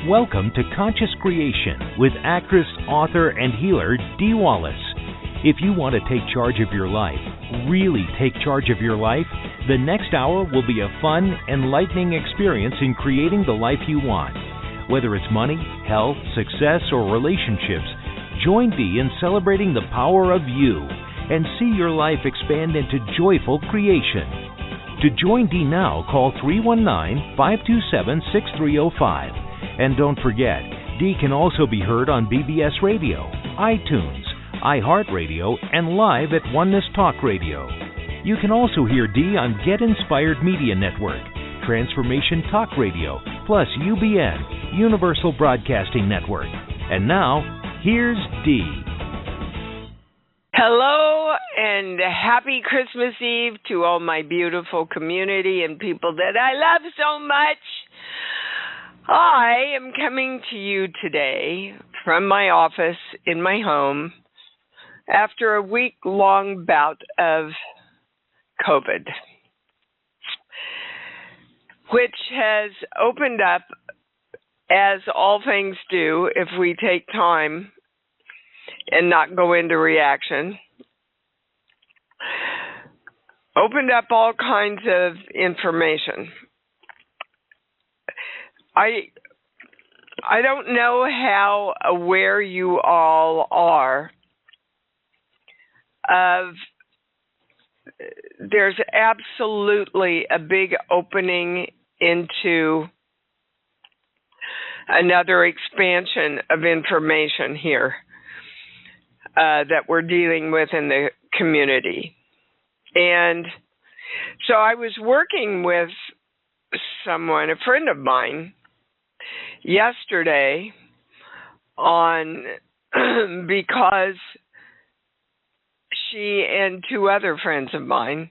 Welcome to Conscious Creation with actress, author, and healer Dee Wallace. If you want to take charge of your life, really take charge of your life, the next hour will be a fun, enlightening experience in creating the life you want. Whether it's money, health, success, or relationships, join Dee in celebrating the power of you and see your life expand into joyful creation. To join Dee now, call 319-527-6305. And don't forget, Dee can also be heard on BBS Radio, iTunes, iHeartRadio, and live at Oneness Talk Radio. You can also hear Dee on Get Inspired Media Network, Transformation Talk Radio, plus UBN, Universal Broadcasting Network. And now, here's Dee. Hello and happy Christmas Eve to all my beautiful community and people that I love so much. I am coming to you today from my office in my home after a week-long bout of COVID, which has opened up, as all things do if we take time and not go into reaction, opened up all kinds of information. I don't know how aware you all are of there's absolutely a big opening into another expansion of information here that we're dealing with in the community. And so I was working with someone, a friend of mine, yesterday on because she and two other friends of mine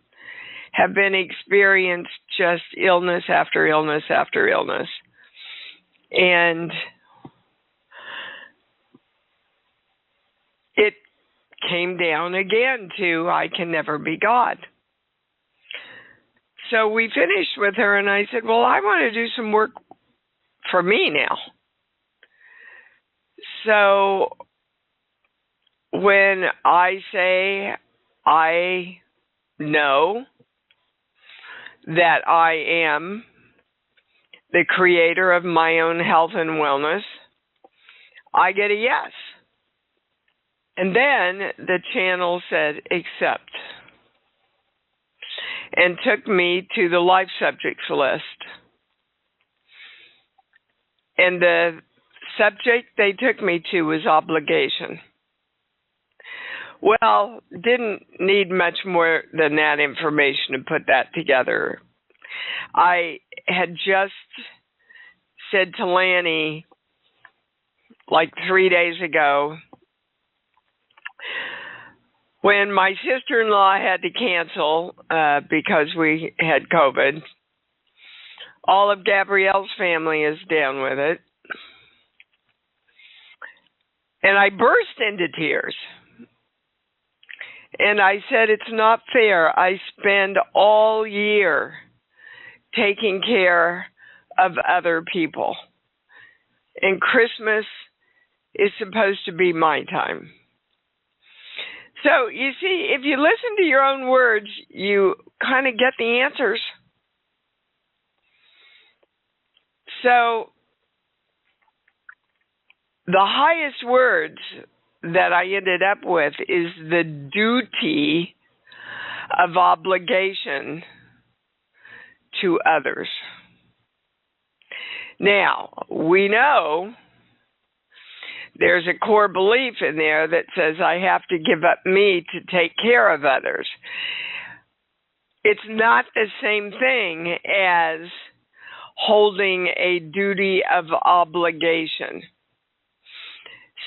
have been experienced just illness after illness after illness. And it came down again to I can never be God. So we finished with her and I said, well, I want to do some work for me now. So when I say I know that I am the creator of my own health and wellness, I get a yes. And then the channel said accept and took me to the life subjects list. And the subject they took me to was obligation. Well, didn't need much more than that information to put that together. I had just said to Lanny like 3 days ago, when my sister-in-law had to cancel because we had COVID, all of Gabrielle's family is down with it. And I burst into tears. And I said, it's not fair. I spend all year taking care of other people. And Christmas is supposed to be my time. So, you see, if you listen to your own words, you kind of get the answers. So, the highest words that I ended up with is the duty of obligation to others. Now, we know there's a core belief in there that says I have to give up me to take care of others. It's not the same thing as holding a duty of obligation.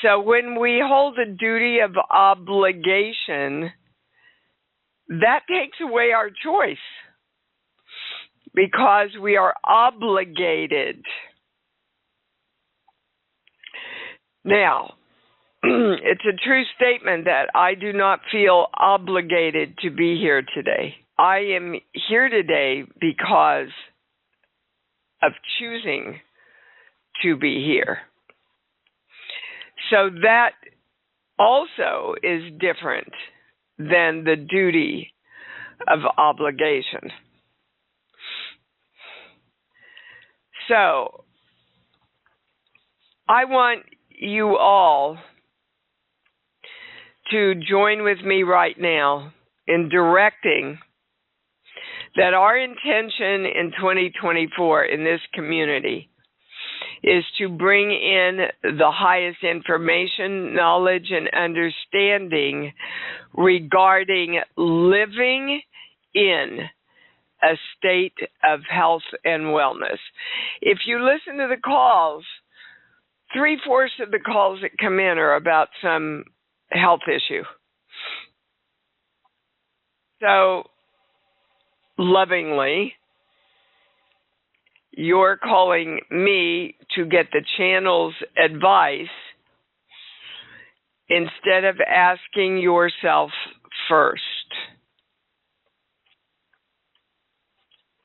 So when we hold a duty of obligation, that takes away our choice because we are obligated. Now, it's a true statement that I do not feel obligated to be here today. I am here today because of choosing to be here. So that also is different than the duty of obligation. So I want you all to join with me right now in directing that our intention in 2024 in this community is to bring in the highest information, knowledge, and understanding regarding living in a state of health and wellness. If you listen to the calls, 3/4 of the calls that come in are about some health issue. So, lovingly, you're calling me to get the channel's advice instead of asking yourself first,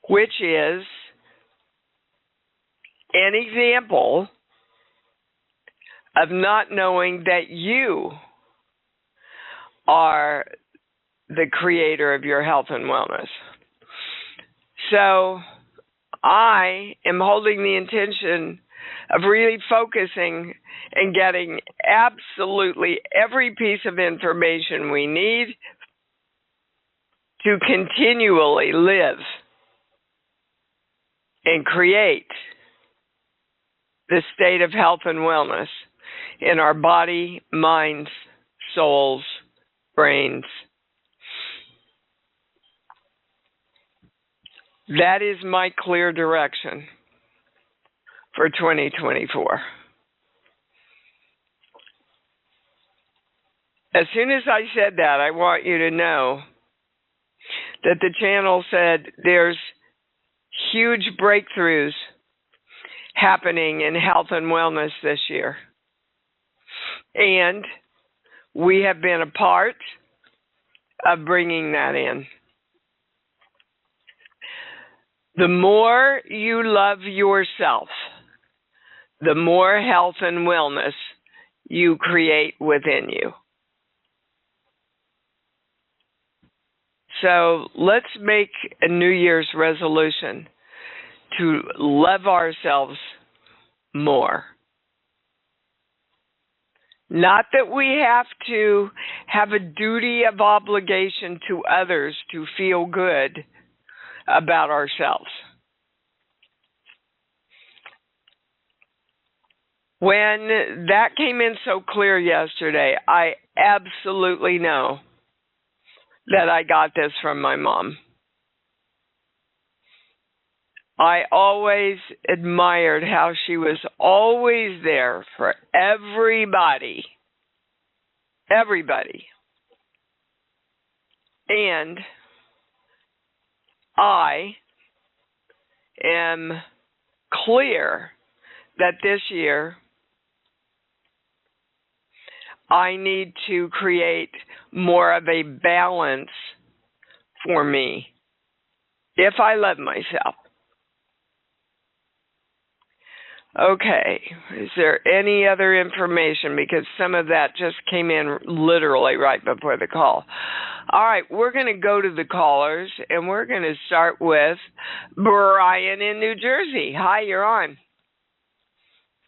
which is an example of not knowing that you are the creator of your health and wellness. So I am holding the intention of really focusing and getting absolutely every piece of information we need to continually live and create the state of health and wellness in our body, minds, souls, brains. That is my clear direction for 2024. As soon as I said that, I want you to know that the channel said there's huge breakthroughs happening in health and wellness this year. And we have been a part of bringing that in. The more you love yourself, the more health and wellness you create within you. So let's make a New Year's resolution to love ourselves more. Not that we have to have a duty of obligation to others to feel good about ourselves. When that came in so clear yesterday, I absolutely know that I got this from my mom. I always admired how she was always there for everybody. Everybody. And I am clear that this year I need to create more of a balance for me if I love myself. Okay, is there any other information? Because some of that just came in literally right before the call. All right, we're going to go to the callers, and we're going to start with Brian in New Jersey. Hi, you're on.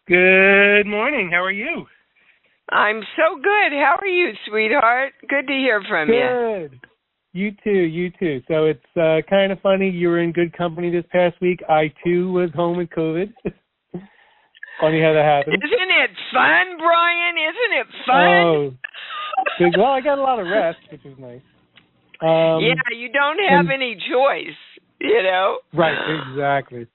Good morning. How are you? I'm so good. How are you, sweetheart? Good to hear from you. Good. You too. So it's kind of funny. You were in good company this past week. I, too, was home with COVID. Funny how that happened. Isn't it fun, Brian? Isn't it fun? Oh, well, I got a lot of rest, which is nice. Yeah, you don't have any choice, you know? Right, exactly.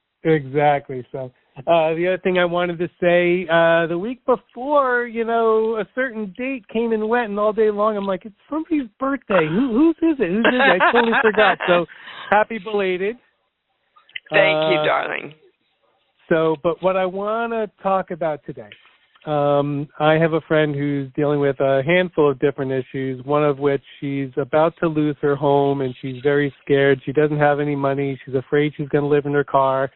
So the other thing I wanted to say, the week before, a certain date came and went, and all day long I'm like, it's somebody's birthday. Whose is it? I totally forgot. So happy belated. Thank you, darling. So, but what I want to talk about today, I have a friend who's dealing with a handful of different issues, one of which she's about to lose her home, and she's very scared. She doesn't have any money. She's afraid she's going to live in her car.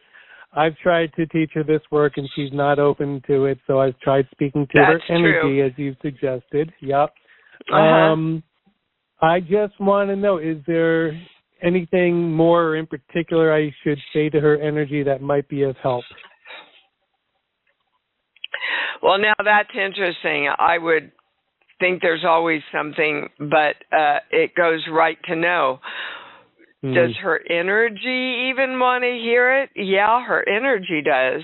I've tried to teach her this work, and she's not open to it, so I've tried speaking to her energy, as you suggested. Yep. I just want to know, is there anything more in particular I should say to her energy that might be of help? Well, now that's interesting. I would think there's always something, but it goes right to know. Does her energy even want to hear it? Yeah, her energy does.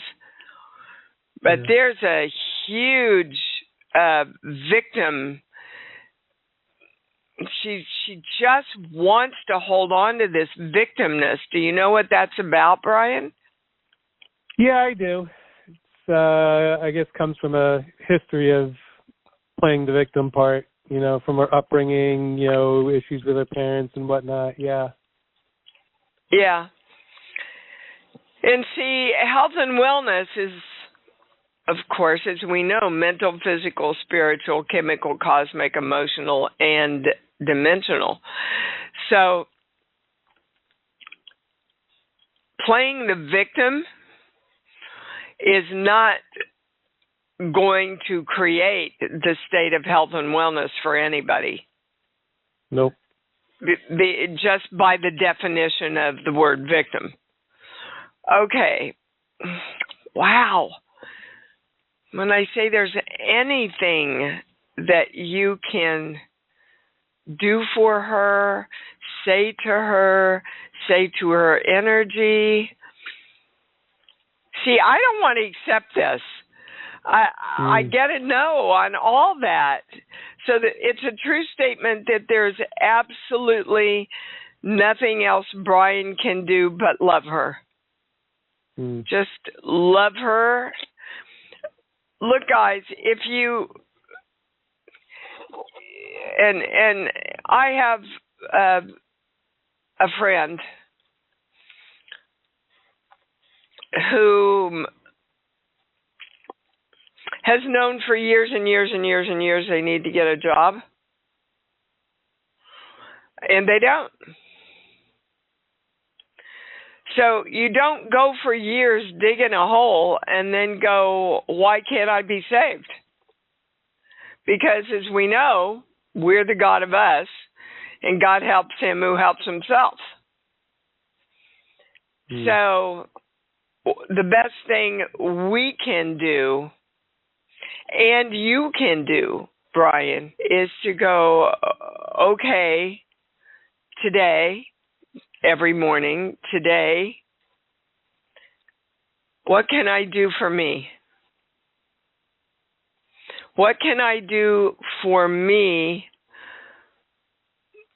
But there's a huge victim. She just wants to hold on to this victimness. Do you know what that's about, Brian? Yeah, I do. It's, I guess, comes from a history of playing the victim part, from her upbringing, issues with her parents and whatnot. Yeah. Yeah. And see, health and wellness is, of course, as we know, mental, physical, spiritual, chemical, cosmic, emotional, and dimensional. So playing the victim is not going to create the state of health and wellness for anybody. Nope. Just by the definition of the word victim. Okay. Wow. When I say there's anything that you can do for her, say to her energy. See, I don't want to accept this. I get a no on all that. So that it's a true statement that there's absolutely nothing else Brian can do but love her. Just love her. Look, guys, if you and I have a friend who has known for years and years and years and years they need to get a job, and they don't. So you don't go for years digging a hole and then go, why can't I be saved? Because as we know, we're the God of us, and God helps him who helps himself. So the best thing we can do, and you can do, Brian, is to go, okay, today, every morning, today, what can I do for me? What can I do for me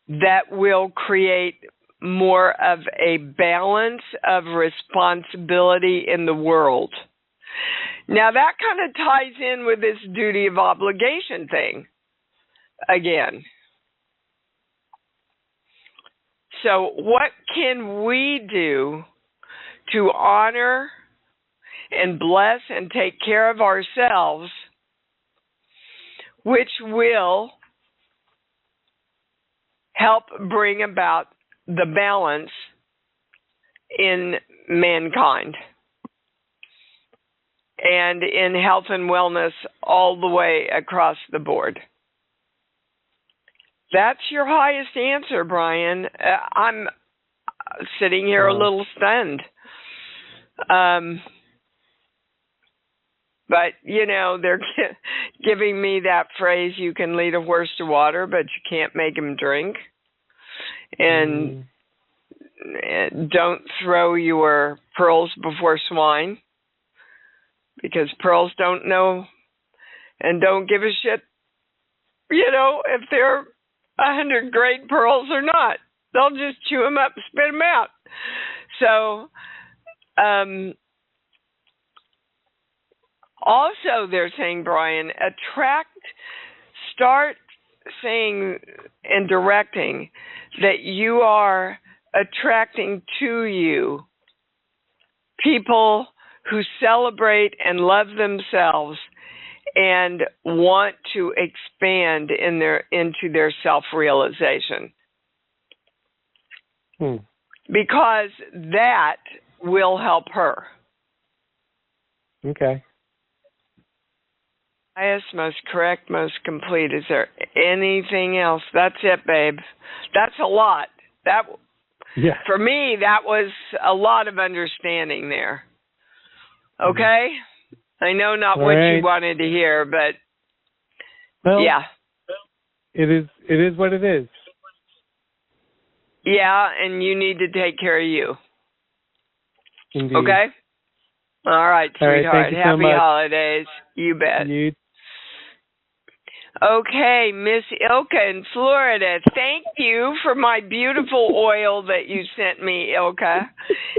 that will create more of a balance of responsibility in the world? Now, that kind of ties in with this duty of obligation thing again. So what can we do to honor and bless and take care of ourselves, which will help bring about the balance in mankind and in health and wellness all the way across the board? That's your highest answer, Brian. I'm sitting here a little stunned. But, they're giving me that phrase, you can lead a horse to water, but you can't make him drink. And don't throw your pearls before swine, because pearls don't know and don't give a shit, if they're 100 great pearls or not. They'll just chew them up and spit them out. So, also they're saying, Brian, start saying and directing that you are attracting to you people who celebrate and love themselves and want to expand into their self-realization. Because that will help her. Okay. Highest, most correct, most complete. Is there anything else? That's it, babe. That's a lot. Yeah. For me, that was a lot of understanding there. Okay? I know not All what right. you wanted to hear, but well, yeah. It is what it is. Yeah, and you need to take care of you. Indeed. Okay? All right, All right, sweetheart. thank you so Happy much. holidays. You bet. Okay, Miss Ilka in Florida. Thank you for my beautiful oil that you sent me, Ilka,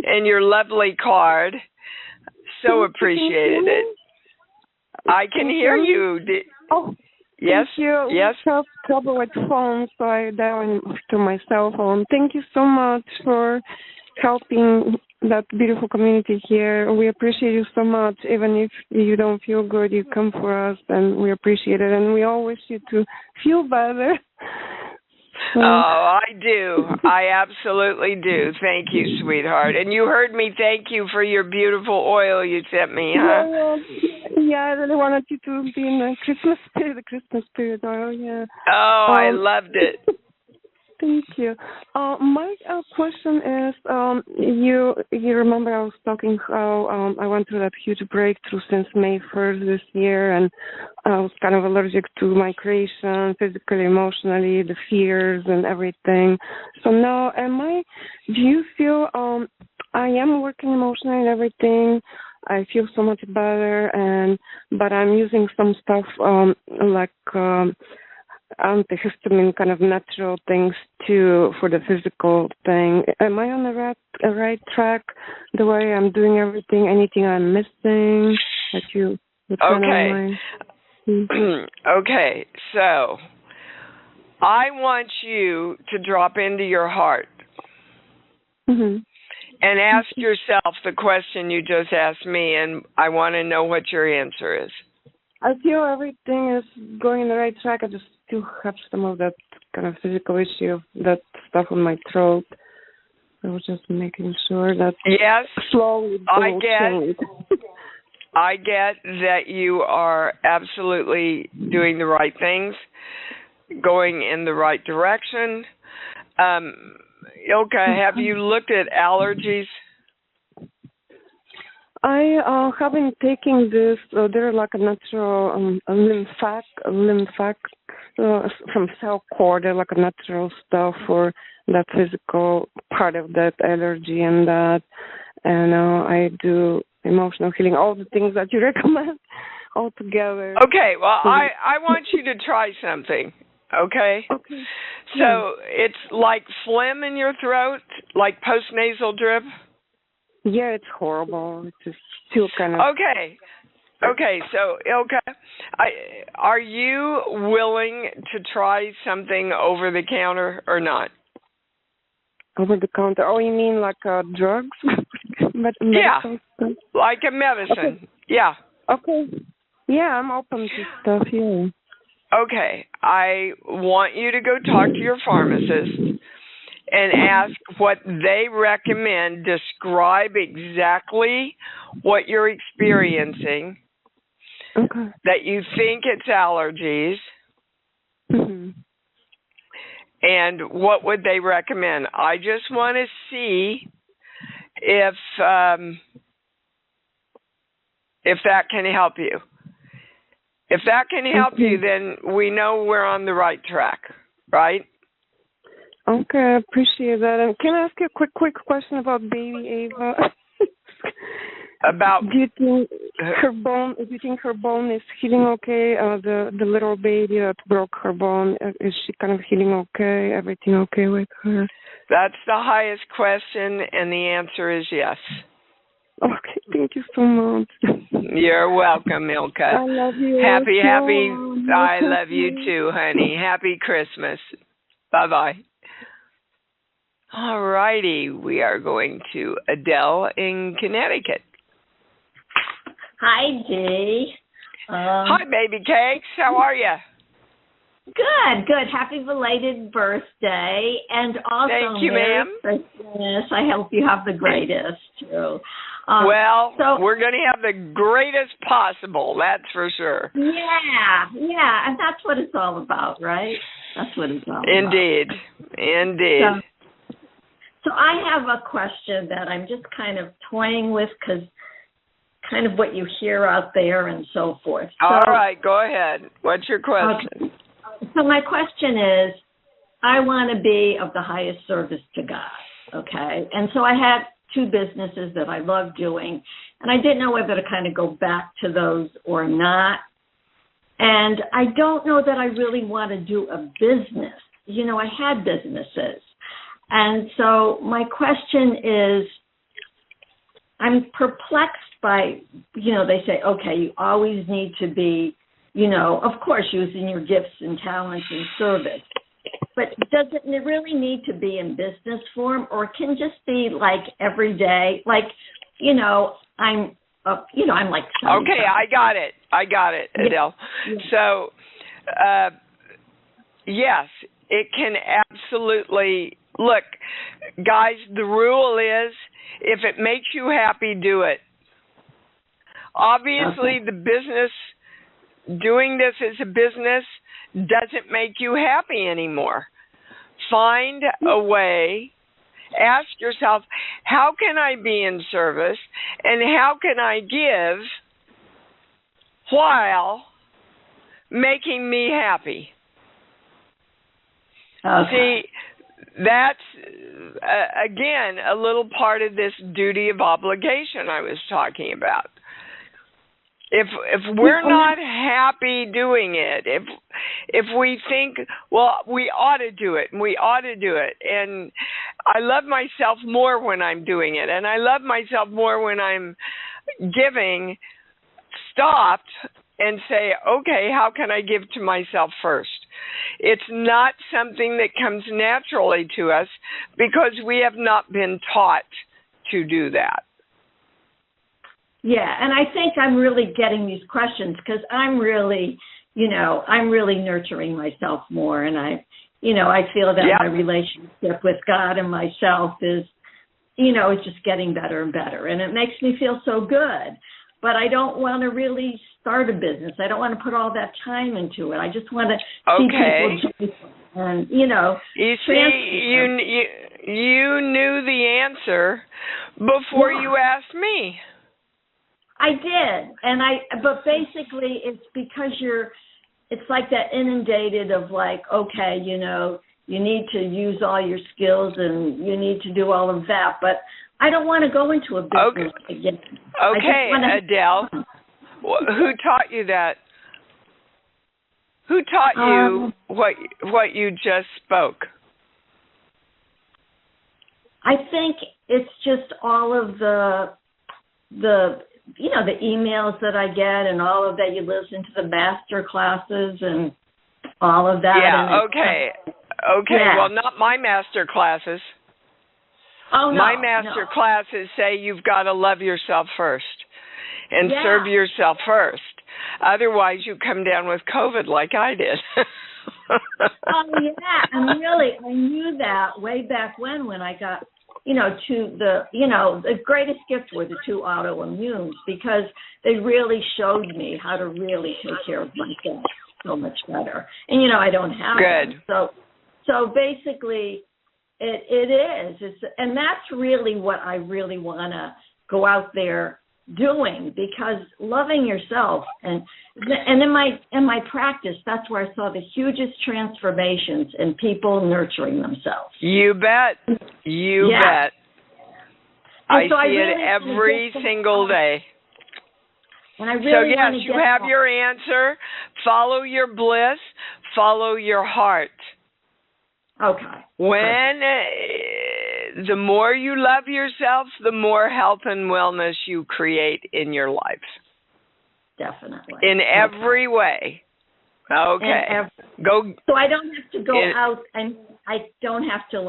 and your lovely card. So appreciated it. I can hear you. Yes? Thank you. Yes? We have trouble with phone, so I dial to my cell phone. Thank you so much for helping that beautiful community here. We appreciate you so much. Even if you don't feel good, you come for us, and we appreciate it. And we all wish you to feel better. Oh, I do. I absolutely do. Thank you, sweetheart. And you heard me thank you for your beautiful oil you sent me, huh? Yeah, I really wanted you to be in the Christmas spirit oil, yeah. Oh, I loved it. Thank you. My question is, you remember I was talking how I went through that huge breakthrough since May 1st this year, and I was kind of allergic to my creation, physically, emotionally, the fears and everything. So now, do you feel I am working emotionally and everything? I feel so much better, but I'm using some stuff like antihistamine kind of natural things too for the physical thing. Am I on the right track the way I'm doing everything? Anything I'm missing? Okay. Okay, so I want you to drop into your heart and ask yourself the question you just asked me, and I want to know what your answer is. I feel everything is going in the right track. I just still have some of that kind of physical issue, that stuff on my throat. I was just making sure that slowly I get that you are absolutely doing the right things, going in the right direction. Ilka, have you looked at allergies? I have been taking this. They're like a natural lymphac from cell core. They're like a natural stuff for that physical part of that allergy and that. And I do emotional healing, all the things that you recommend all together. Okay, well, I want you to try something, okay? Okay. So it's like phlegm in your throat, like postnasal drip? Yeah, it's horrible. It's just still kind of... Okay, so Ilka, are you willing to try something over the counter or not? Over the counter? Oh, you mean like drugs? Yeah, like a medicine. Okay. Yeah. Okay. Yeah, I'm open to stuff, yeah. Okay, I want you to go talk to your pharmacist and ask what they recommend. Describe exactly what you're experiencing, that you think it's allergies, and what would they recommend. I just want to see if that can help you. If that can help you, then we know we're on the right track, right? Okay, I appreciate that. And can I ask you a quick question about baby Ava? Do you think her bone is healing okay? The little baby that broke her bone, is she kind of healing okay? Everything okay with her? That's the highest question, and the answer is yes. Okay, thank you so much. You're welcome, Ilka. I love you. Happy. I love you too, honey. Happy Christmas. Bye-bye. All righty, we are going to Adele in Connecticut. Hi, Dee. Hi, baby cakes. How are you? Good. Happy belated birthday, and also thank you, Merry ma'am. Christmas. I hope you have the greatest too. So, we're going to have the greatest possible, that's for sure. Yeah, and that's what it's all about, right? That's what it's all about. Indeed. So I have a question that I'm just kind of toying with because kind of what you hear out there and so forth. All right, go ahead. What's your question? Okay. So my question is, I want to be of the highest service to God, okay? And so I had 2 businesses that I love doing, and I didn't know whether to kind of go back to those or not. And I don't know that I really want to do a business. You know, I had businesses. And so my question is, I'm perplexed by, you know, they say, okay, you always need to be, you know, of course, using your gifts and talents in service. But does it really need to be in business form, or can just be like every day? Like, you know, I'm like. Okay, I got it, Adele. Yeah. So, yes, it can absolutely. Look, guys, the rule is, if it makes you happy, do it. Obviously, the business, doing this as a business, doesn't make you happy anymore. Find a way. Ask yourself, how can I be in service, and how can I give while making me happy? Okay. See, that's, again, a little part of this duty of obligation I was talking about. If we're not happy doing it, if we think, well, we ought to do it, and I love myself more when I'm doing it, and I love myself more when I'm giving, stop and say, okay, how can I give to myself first? It's not something that comes naturally to us because we have not been taught to do that. Yeah, and I think I'm really getting these questions because I'm really nurturing myself more, and I feel that my relationship with God and myself is just getting better and better, and it makes me feel so good. But I don't want to really start a business. I don't want to put all that time into it. I just want to see people joyful and, You see, you knew the answer before you asked me. I did, but basically it's because it's like that inundated of like, okay, you need to use all your skills and you need to do all of that, but I don't want to go into a business again. Okay, Adele, who taught you that? Who taught you what you just spoke? I think it's just all of the emails that I get and all of that. You listen to the master classes and all of that. Yeah, okay. Yeah. Well, not my master classes. Oh, no. My master classes say you've got to love yourself first and serve yourself first. Otherwise, you come down with COVID like I did. Oh, yeah. And really, I knew that way back when I got the greatest gift were the 2 autoimmunes because they really showed me how to really take care of myself so much better. And, I don't have them. So basically, it is. And that's really what I really want to go out there doing, because loving yourself and in my practice, that's where I saw the hugest transformations in people nurturing themselves. You bet. You bet. I see it every single day. And I really you have your answer. Follow your bliss. Follow your heart. Okay. When the more you love yourself, the more health and wellness you create in your life. Definitely. In every way. Okay. Go. So I don't have to go out, and I don't have to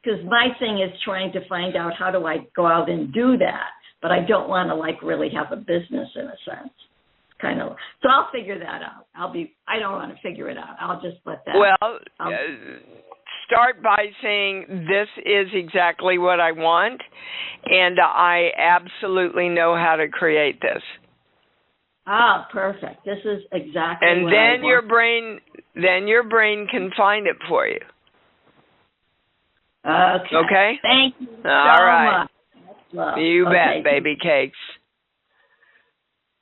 because my thing is trying to find out how do I go out and do that, but I don't want to really have a business in a sense. Kind of. So I'll figure that out. I don't want to figure it out. I'll just let that. Well, start by saying, this is exactly what I want, and I absolutely know how to create this. Ah, perfect. This is exactly and what then I want. your brain can find it for you. Okay. Thank you so much. You bet, baby cakes.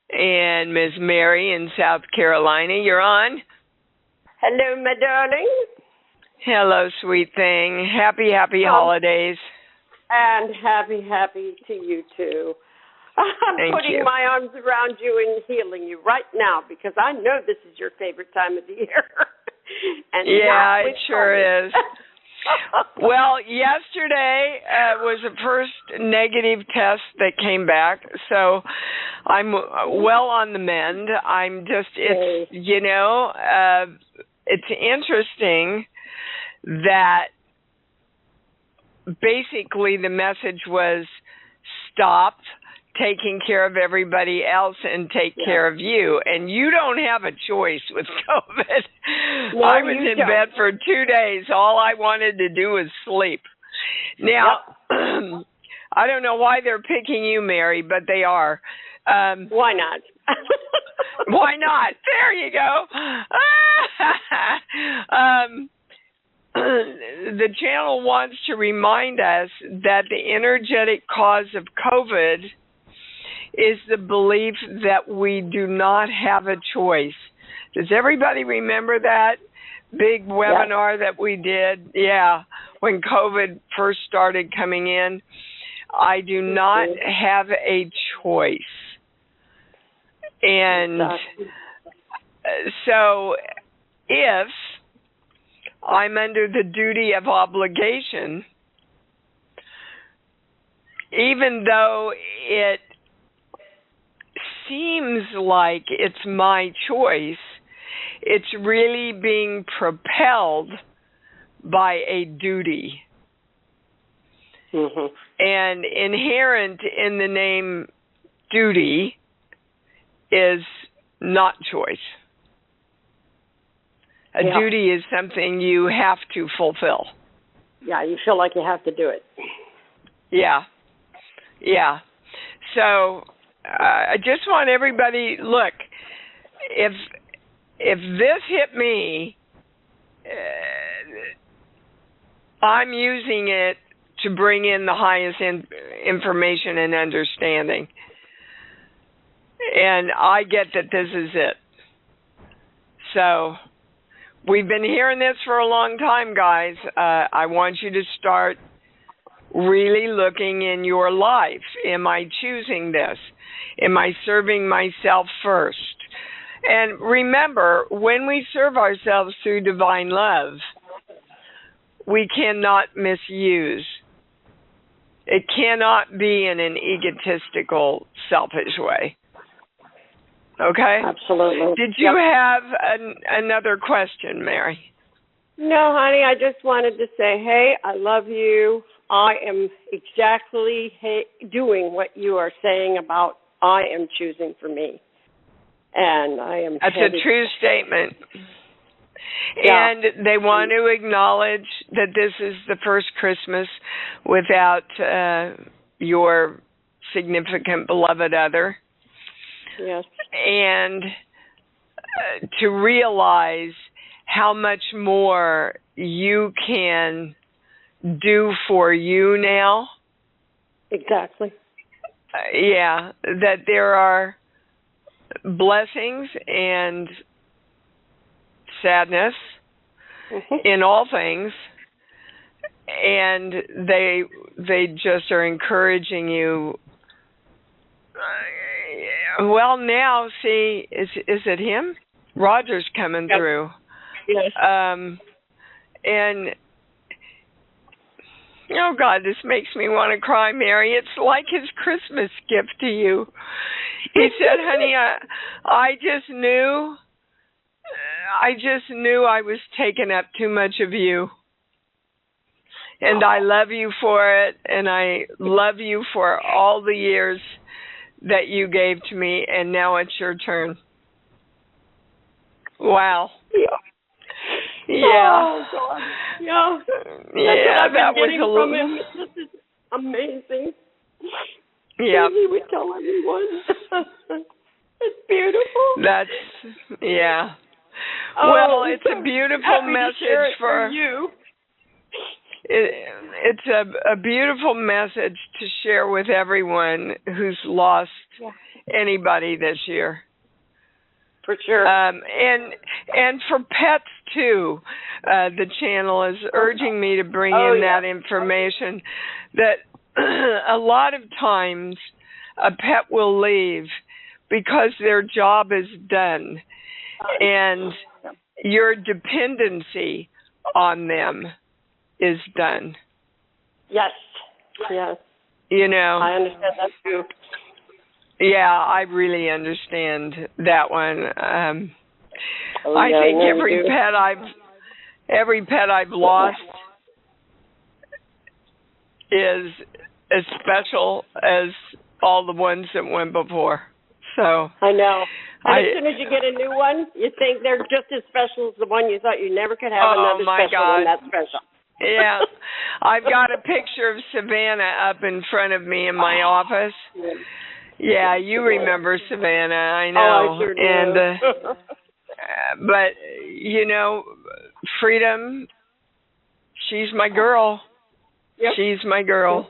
And Miss Mary in South Carolina, you're on. Hello, my darling. Hello, sweet thing. Happy holidays. And happy to you, too. I'm putting my arms around you and healing you right now because I know this is your favorite time of the year. And yeah, it sure is. Well, yesterday was the first negative test that came back, so I'm well on the mend. I'm just, it's, you know, it's interesting that basically the message was stop taking care of everybody else and take care of you. And you don't have a choice with COVID. No, I was in bed for 2 days. All I wanted to do was sleep. Now, I don't know why they're picking you, Mary, but they are. Why not? Why not? There you go. The channel wants to remind us that the energetic cause of COVID is the belief that we do not have a choice. Does everybody remember that big webinar that we did? Yeah, when COVID first started coming in. I do not have a choice. And so if I'm under the duty of obligation, even though it seems like it's my choice, it's really being propelled by a duty. Mm-hmm. And inherent in the name duty is not choice. A duty is something you have to fulfill. Yeah, you feel like you have to do it. Yeah. So I just want everybody, look, if this hit me, I'm using it to bring in the highest information and understanding. And I get that this is it. So we've been hearing this for a long time, guys. I want you to start really looking in your life. Am I choosing this? Am I serving myself first? And remember, when we serve ourselves through divine love, we cannot misuse. It cannot be in an egotistical, selfish way. Okay? Absolutely. Did you have another question, Mary? No, honey, I just wanted to say, hey, I love you. I am exactly doing what you are saying about I am choosing for me. And I am That's a true statement. Yeah. And they want to acknowledge that this is the first Christmas without your significant beloved other. Yes. And to realize how much more you can do for you now. Exactly. That there are blessings and sadness in all things, and they just are encouraging you. Well, now, see, is it him? Roger's coming through. Yes. And oh God, this makes me want to cry, Mary. It's like his Christmas gift to you. He said, honey, I just knew I was taking up too much of you. And I love you for it, and I love you for all the years that you gave to me, and now it's your turn. Wow. Yeah. Oh, God. Yeah. Yeah, that was a from little. him. This is amazing. Yeah. He would tell everyone. It's beautiful. That's, yeah. Oh, Well, it's so a beautiful happy to message share it for you. It's a beautiful message to share with everyone who's lost anybody this year. For sure. And for pets too. The channel is urging me to bring in that information that a lot of times a pet will leave because their job is done and your dependency on them is done. Yes. Yes. You know. I understand that too. Yeah, I really understand that one. I think every pet I've lost is as special as all the ones that went before. So I know. And as soon as you get a new one, you think they're just as special as the one you thought you never could have another special one that's special. Yeah. I've got a picture of Savannah up in front of me in my office. Yeah, you remember Savannah, I know. Oh, I sure do. And but you know, Freedom, she's my girl. Yep. She's my girl.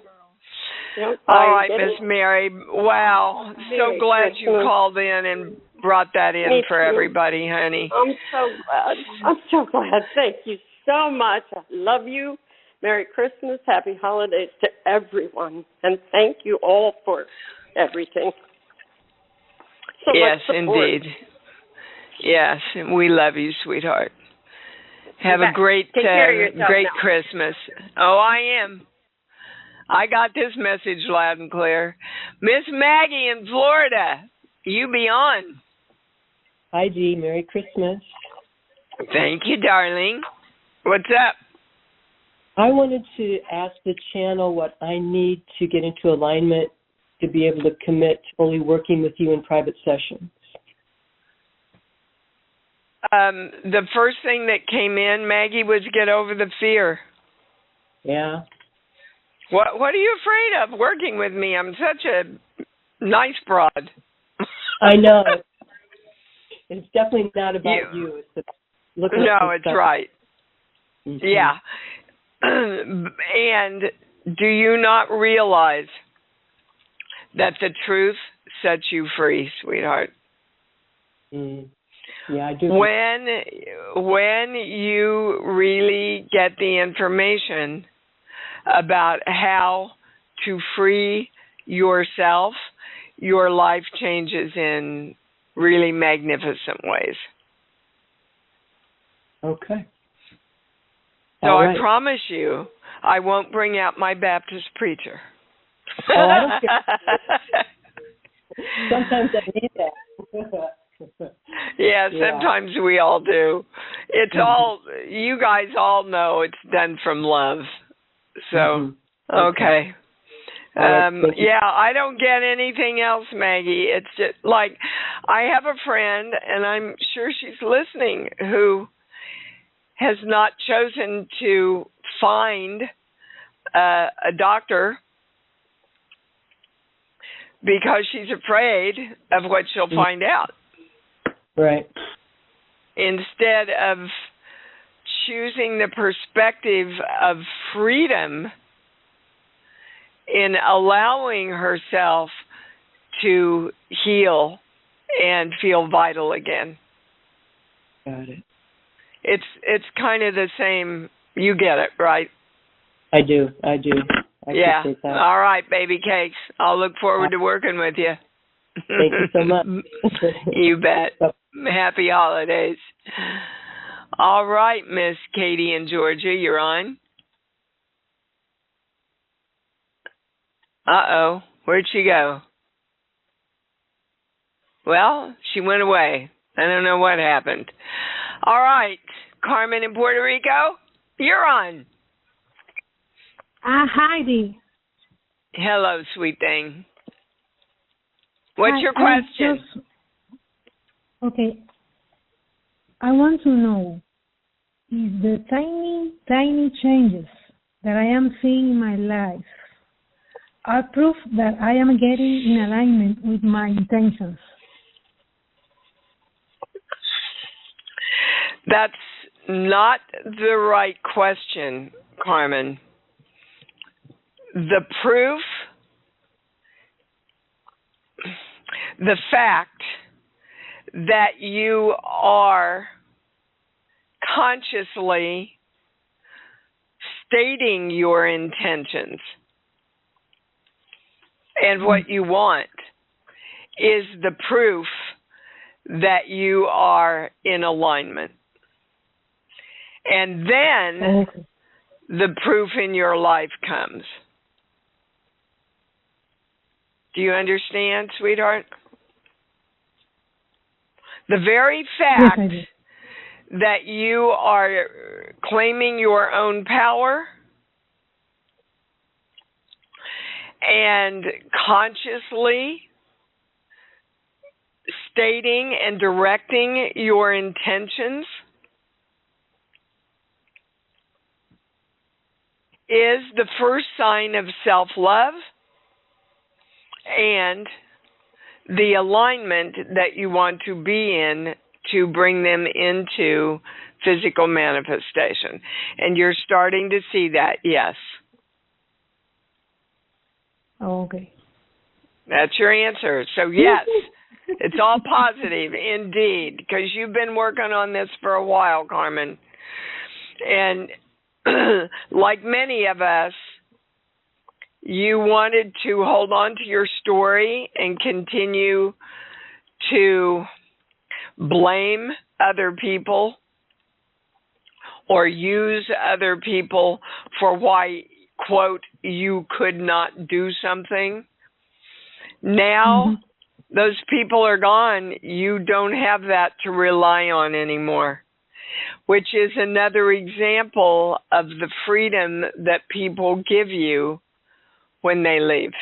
Yep. All right, Miss Mary. Wow. So glad you called in and brought that in for everybody, honey. I'm so glad. I'm so glad. Thank you so much. I love you. Merry Christmas. Happy holidays to everyone. And thank you all for everything. So yes, indeed. Yes, we love you, sweetheart. Have a great great Christmas. Oh, I am. I got this message loud and clear. Miss Maggie in Florida, you be on. Hi, Dee. Merry Christmas. Thank you, darling. What's up? I wanted to ask the channel what I need to get into alignment to be able to commit to fully working with you in private sessions. The first thing that came in, Maggie, was get over the fear. Yeah. What are you afraid of working with me? I'm such a nice broad. I know. It's definitely not about you. It's it's right. Mm-hmm. Yeah. And do you not realize that the truth sets you free, sweetheart? Mm. Yeah, I do. When you really get the information about how to free yourself, your life changes in really magnificent ways. Okay. So I promise you, I won't bring out my Baptist preacher. Oh, I don't care. Sometimes I need that. Yeah, sometimes we all do. It's all, you guys all know it's done from love. So, okay. I don't get anything else, Maggie. It's just like, I have a friend, and I'm sure she's listening, who has not chosen to find a doctor because she's afraid of what she'll find out. Right. Instead of choosing the perspective of freedom in allowing herself to heal and feel vital again. Got it. It's kind of the same. You get it, right? I do. I appreciate that. All right, baby cakes. I'll look forward to working with you. Thank you so much. You bet. Happy holidays. All right, Miss Katie in Georgia, you're on. Uh-oh. Where'd she go? Well, she went away. I don't know what happened. All right, Carmen in Puerto Rico, you're on. Hi, Dee. Hello, sweet thing. What's your question? Okay. I want to know is the tiny, tiny changes that I am seeing in my life are proof that I am getting in alignment with my intentions. That's not the right question, Carmen. The proof, the fact that you are consciously stating your intentions and what you want is the proof that you are in alignment. And then the proof in your life comes. Do you understand, sweetheart? The very fact that you are claiming your own power and consciously stating and directing your intentions is the first sign of self-love and the alignment that you want to be in to bring them into physical manifestation. And you're starting to see that, yes. Okay. That's your answer. So, yes, it's all positive, indeed, because you've been working on this for a while, Carmen. And like many of us, you wanted to hold on to your story and continue to blame other people or use other people for why, quote, you could not do something. Now, those people are gone. You don't have that to rely on anymore, which is another example of the freedom that people give you when they leave.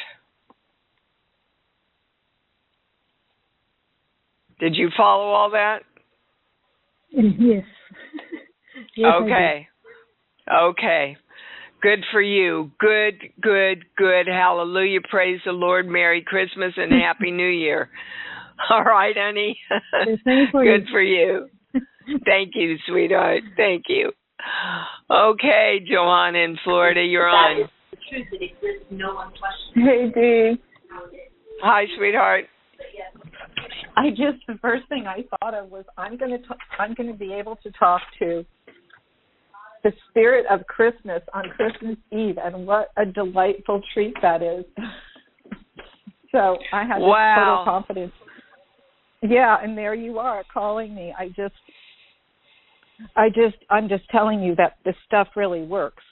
Did you follow all that? Yes. Yes, okay. Okay. Good for you. Good, good, good. Hallelujah. Praise the Lord. Merry Christmas and Happy New Year. All right, honey. Good for you. Thank you, sweetheart. Thank you. Okay, Johanna in Florida, you're on. That is the truth that exists. No one questions. Hey, Dee. Hi, sweetheart. The first thing I thought of was I'm going to be able to talk to the spirit of Christmas on Christmas Eve, and what a delightful treat that is. So I have total confidence. Yeah, and there you are calling me. I'm just telling you that this stuff really works.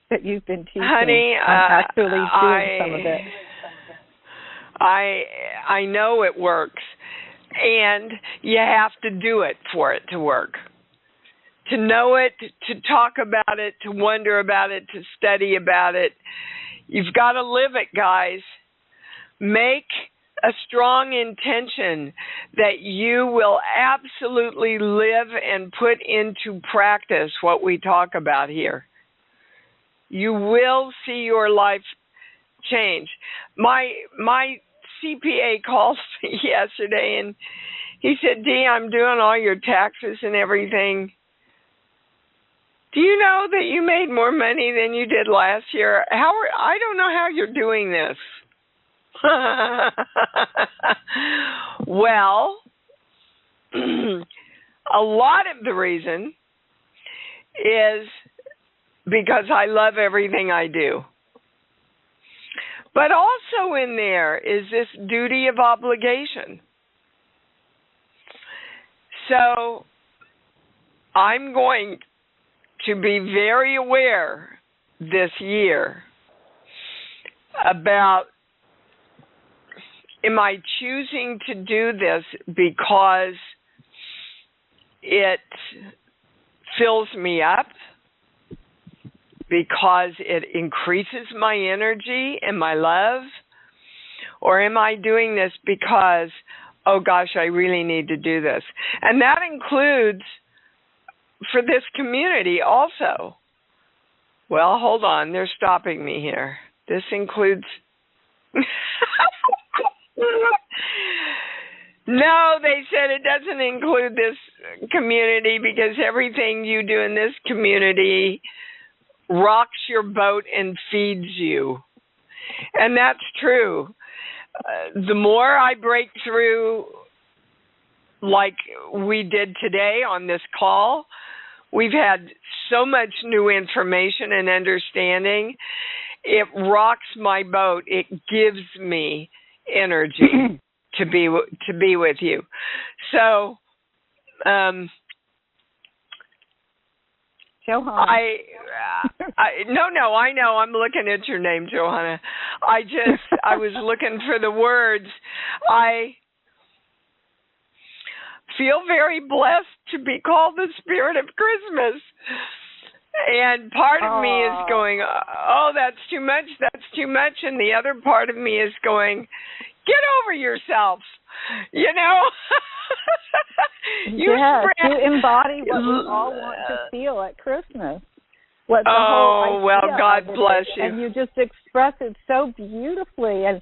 That you've been teaching. Honey, I'm actually doing some of it. I know it works, and you have to do it for it to work. To know it, to talk about it, to wonder about it, to study about it. You've got to live it, guys. Make a strong intention that you will absolutely live and put into practice what we talk about here. You will see your life change. My CPA called me yesterday, and he said, Dee, I'm doing all your taxes and everything. Do you know that you made more money than you did last year? I don't know how you're doing this. Well, a lot of the reason is because I love everything I do. But also in there is this duty of obligation. So I'm going to be very aware this year about, am I choosing to do this because it fills me up, because it increases my energy and my love, or am I doing this because, oh gosh, I really need to do this? And that includes for this community also. Well, hold on. They're stopping me here. This includes... No, they said it doesn't include this community because everything you do in this community rocks your boat and feeds you. And that's true. The more I break through, like we did today on this call, we've had so much new information and understanding. It rocks my boat. It gives me energy to be with you. So, Johanna. No, I know. I'm looking at your name, Johanna. I was looking for the words. I feel very blessed to be called the Spirit of Christmas. And part of me is going, oh, that's too much, that's too much. And the other part of me is going, get over yourself, you know? You embody what we all want to feel at Christmas. What the whole idea well, God bless you. And you just express it so beautifully. And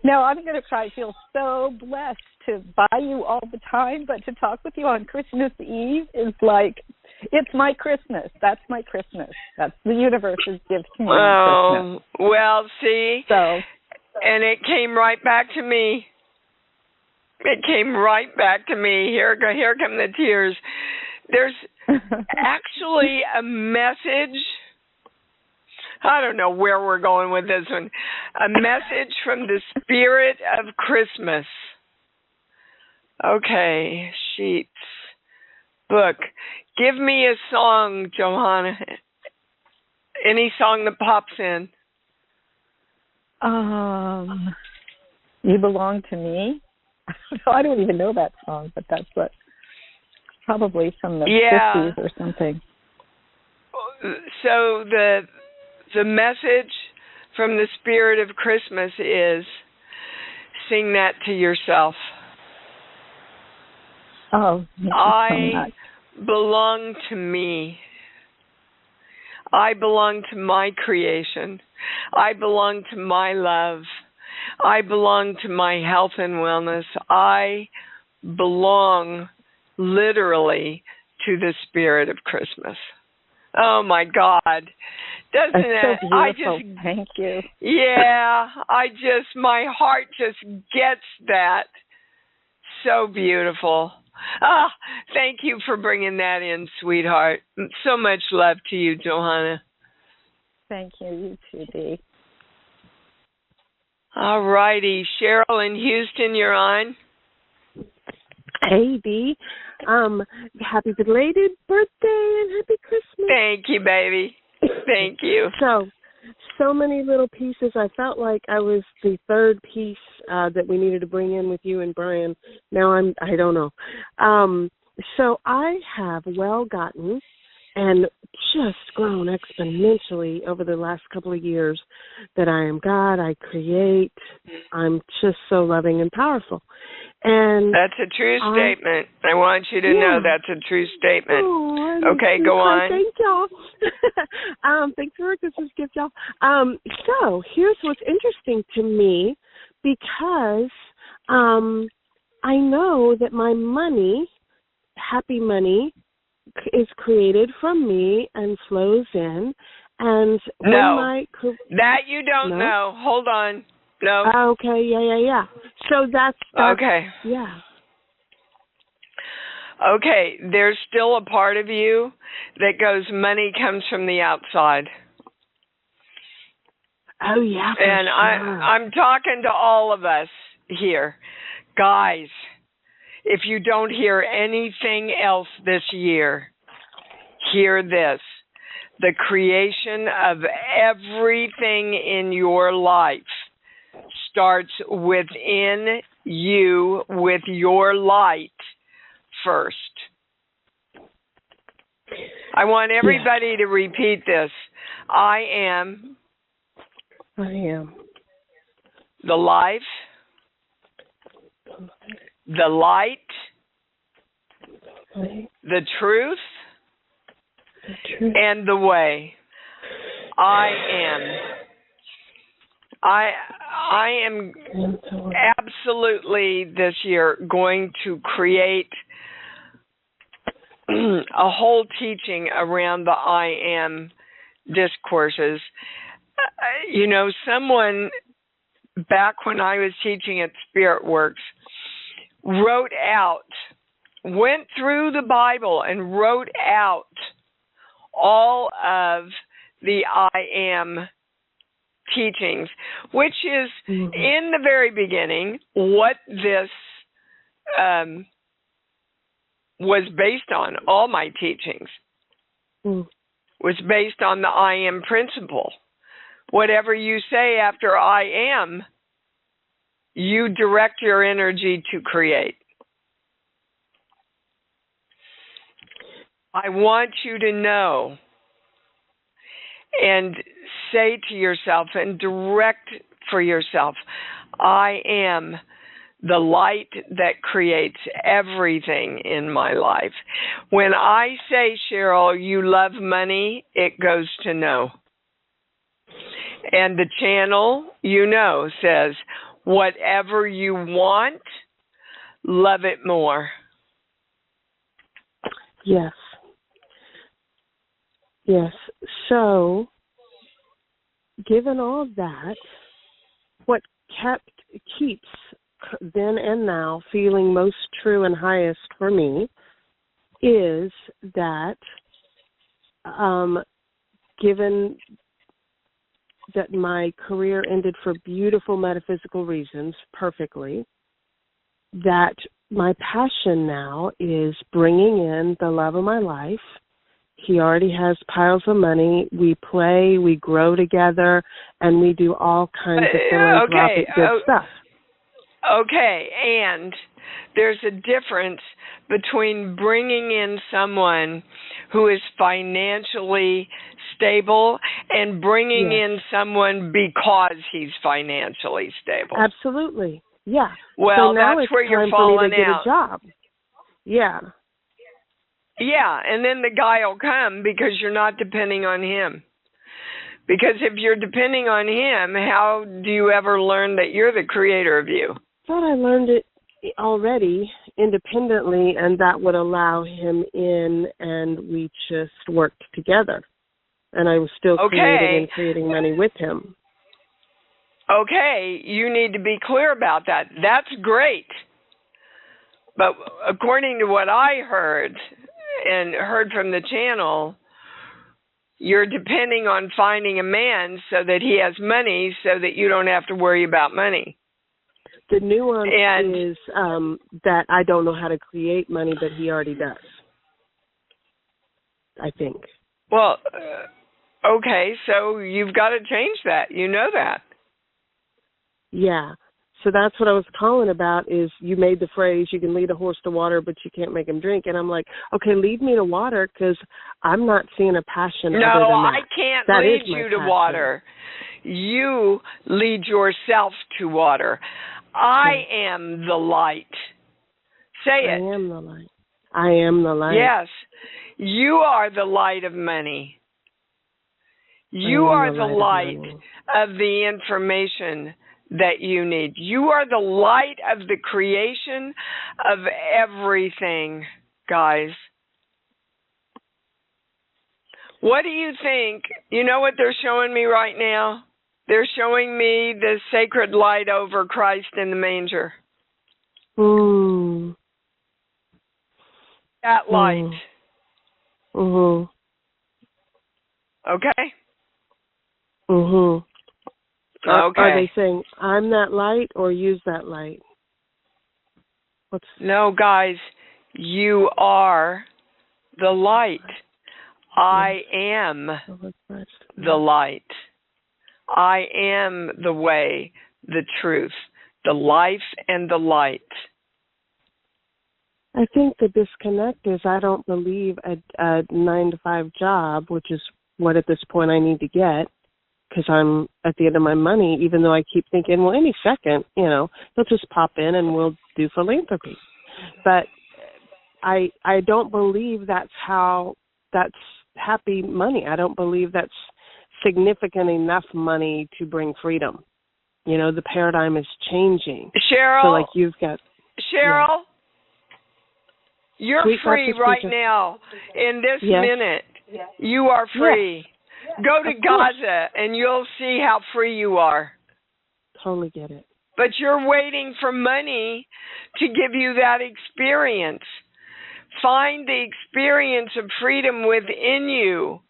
now I'm going to try to feel so blessed to buy you all the time, but to talk with you on Christmas Eve is like, it's my Christmas. That's my Christmas. That's the universe's gift to me on Christmas. Well, see? So, and it came right back to me. It came right back to me. Here come the tears. There's actually a message. I don't know where we're going with this one. A message from the Spirit of Christmas. Okay, sheets, book. Give me a song, Johanna. Any song that pops in. You Belong to Me. I don't even know that song, but that's what, probably from the 50s or something. So the message from the Spirit of Christmas is, sing that to yourself. Oh, I belong to me. I belong to my creation. I belong to my love. I belong to my health and wellness. I belong literally to the Spirit of Christmas. Oh my God. Doesn't That's it? so beautiful. Thank you. Yeah, my heart just gets that. So beautiful. Thank you for bringing that in, sweetheart. So much love to you, Johanna. Thank you. You too, Dee. All righty. Cheryl in Houston, you're on. Hey, Dee. Happy belated birthday and happy Christmas. Thank you, baby. Thank you. So many little pieces. I felt like I was the third piece that we needed to bring in with you and Brian. Now I don't know. So I have well gotten and just grown exponentially over the last couple of years that I am God, I create, I'm just so loving and powerful. And that's a true statement. I want you to know that's a true statement. Oh, okay, go on. Thank y'all. Thanks for a Christmas gift, y'all. So here's what's interesting to me, because I know that my money, happy money, is created from me and flows in. And that you don't know. Hold on. No. Okay, yeah. So that's okay. Yeah. Okay, there's still a part of you that goes, money comes from the outside. Oh, yeah. And sure. I'm talking to all of us here. Guys, if you don't hear anything else this year, hear this. The creation of everything in your life starts within you with your light first. I want everybody to repeat this. I am the life, the light, the truth, and the way. I am absolutely this year going to create a whole teaching around the I am discourses. Someone back when I was teaching at Spirit Works went through the Bible and wrote out all of the I am teachings, which is in the very beginning what this was based on. All my teachings was based on the I am principle. Whatever you say after I am, you direct your energy to create. I want you to know and say to yourself and direct for yourself, I am the light that creates everything in my life. When I say, Cheryl, you love money, it goes to no. And the channel, says, whatever you want, love it more. Yes. Yes. So, given all that, what keeps then and now feeling most true and highest for me is that, given that my career ended for beautiful metaphysical reasons perfectly, that my passion now is bringing in the love of my life. He already has piles of money. We play, we grow together, and we do all kinds of philanthropic good stuff. Okay, and there's a difference between bringing in someone who is financially stable and bringing in someone because he's financially stable. Absolutely, yeah. Well, so now that's it's where you're time falling for me to get out. a job. Yeah. Yeah, and then the guy will come because you're not depending on him. Because if you're depending on him, how do you ever learn that you're the creator of you? I thought I learned it already independently, and that would allow him in, and we just worked together. And I was still creating money with him. Okay, you need to be clear about that. That's great. But according to what I heard from the channel, you're depending on finding a man so that he has money so that you don't have to worry about money. The nuance is that I don't know how to create money, but he already does, I think. Well, okay, so you've got to change that. You know that. Yeah. So that's what I was calling about is you made the phrase, you can lead a horse to water, but you can't make him drink. And I'm like, okay, lead me to water because I'm not seeing a passion other than that. No, I can't lead you to water. You lead yourself to water. I am the light. Say it. I am the light. I am the light. Yes. You are the light of money. You are the light of the information that you need. You are the light of the creation of everything, guys. What do you think? You know what they're showing me right now? They're showing me the sacred light over Christ in the manger. That light. Okay? Okay. Are they saying, I'm that light or use that light? No, guys, you are the light. I am the light. I am the way, the truth, the life, and the light. I think the disconnect is I don't believe a 9-to-5 job, which is what at this point I need to get, because I'm at the end of my money, even though I keep thinking, well, any second, they'll just pop in and we'll do philanthropy. But I don't believe that's happy money. I don't believe that's significant enough money to bring freedom. You know, the paradigm is changing. Cheryl, so like you've got Cheryl, you're Sweet free right speaker. now. In this Yes. minute, you are free. Yes. Go to Of course. Gaza and you'll see how free you are. Totally get it. But you're waiting for money to give you that experience. Find the experience of freedom within you.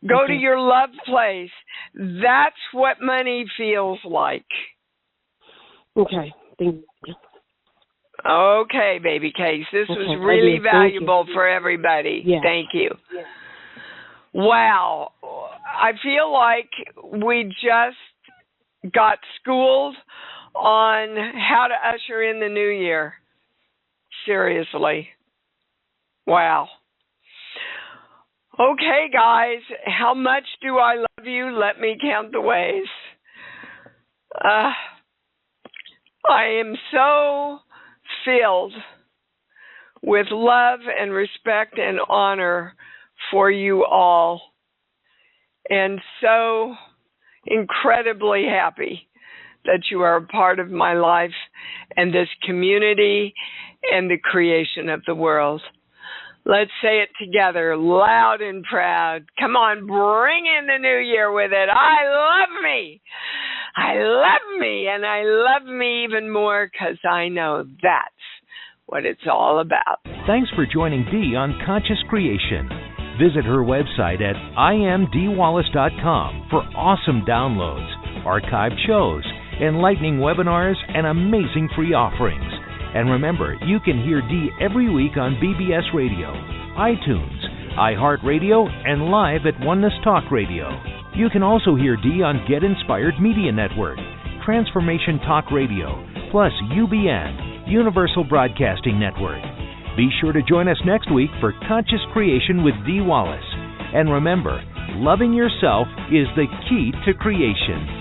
Go to your love place. That's what money feels like. Okay. Thank you. Okay, baby case. This was Okay, really valuable Thank you. for everybody. Yeah. Thank you. Yeah. Wow. I feel like we just got schooled on how to usher in the new year. Seriously. Wow. Okay, guys, how much do I love you? Let me count the ways. I am so filled with love and respect and honor for you all, and so incredibly happy that you are a part of my life and this community and the creation of the world. Let's say it together, loud and proud. Come on, bring in the new year with it. I love me. I love me, and I love me even more because I know that's what it's all about. Thanks for joining Dee on Conscious Creation. Visit her website at imdwallace.com for awesome downloads, archived shows, enlightening webinars, and amazing free offerings. And remember, you can hear Dee every week on BBS Radio, iTunes, iHeartRadio, and live at Oneness Talk Radio. You can also hear Dee on Get Inspired Media Network, Transformation Talk Radio, plus UBN, Universal Broadcasting Network. Be sure to join us next week for Conscious Creation with Dee Wallace. And remember, loving yourself is the key to creation.